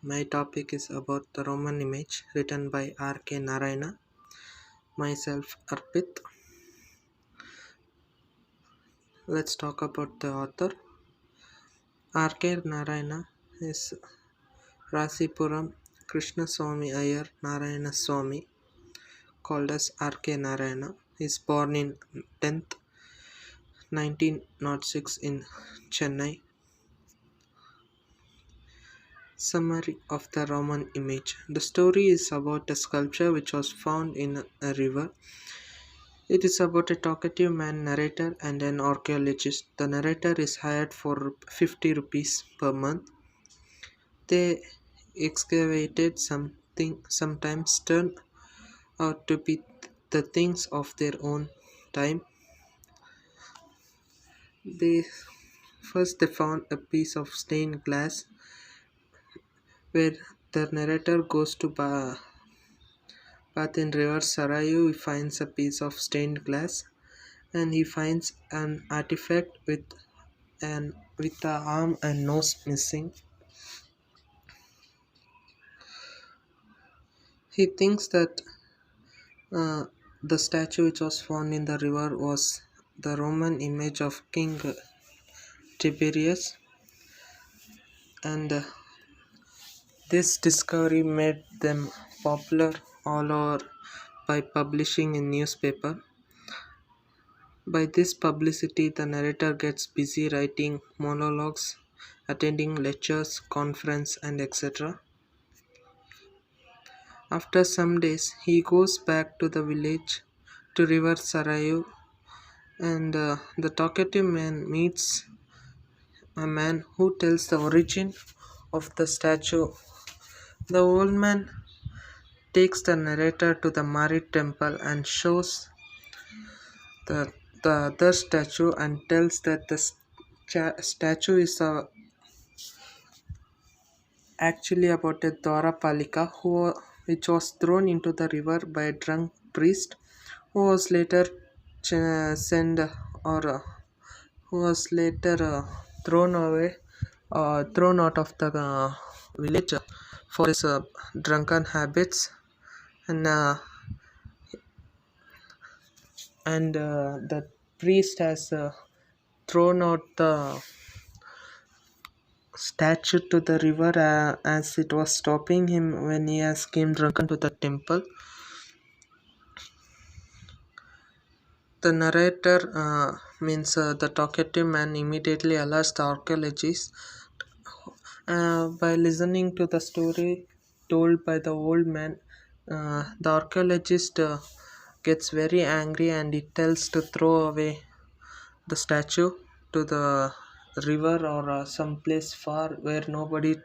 My topic is about the Roman image written by R.K. Narayana. Myself, Arpit. Let's talk about the author. R.K. Narayana is Rasipuram Krishnaswamy Iyer Narayana Swamy, called as R.K. Narayana. He is born in 10th 1906 in Chennai. Summary of the Roman image. The story is about a sculpture which was found in a river. It is about a talkative man narrator and an archaeologist. The narrator is hired for 50 rupees per month. They excavated something sometimes turn out to be the things of their own time. They they found a piece of stained glass where the narrator goes to bath in river Sarayu. He finds a piece of stained glass and he finds an artifact with the arm and nose missing. He thinks that uh, the statue which was found in the river was the Roman image of King Tiberius, and this discovery made them popular all over by publishing in newspaper. By this publicity, the narrator gets busy writing monologues, attending lectures, conference, and etc. After some days, he goes back to the village to River Sarayu, and the talkative man meets a man who tells the origin of the statue. The old man takes the narrator to the Mari temple and shows the, the other statue and tells that the statue is actually about a Dwarapalika which was thrown into the river by a drunk priest who was later sent or who was later thrown out of the village for his drunken habits, and the priest has thrown out the statue to the river as it was stopping him when he has came drunken to the temple. The narrator means the talkative man immediately alerts the archaeologist. By listening to the story told by the old man, the archaeologist gets very angry and he tells to throw away the statue to the river or some place far where nobody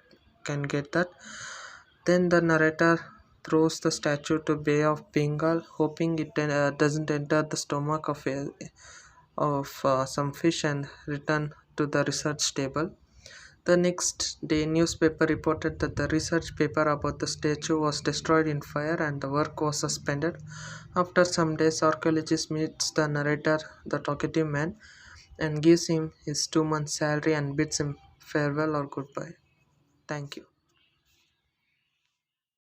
can get that. Then the narrator throws the statue to Bay of Bengal, hoping it doesn't enter the stomach of some fish and return to the research table. The next day, newspaper reported that the research paper about the statue was destroyed in fire and the work was suspended. After some days, archaeologist meets the narrator, the talkative man, and gives him his 2 months' salary and bids him farewell or goodbye. Thank you.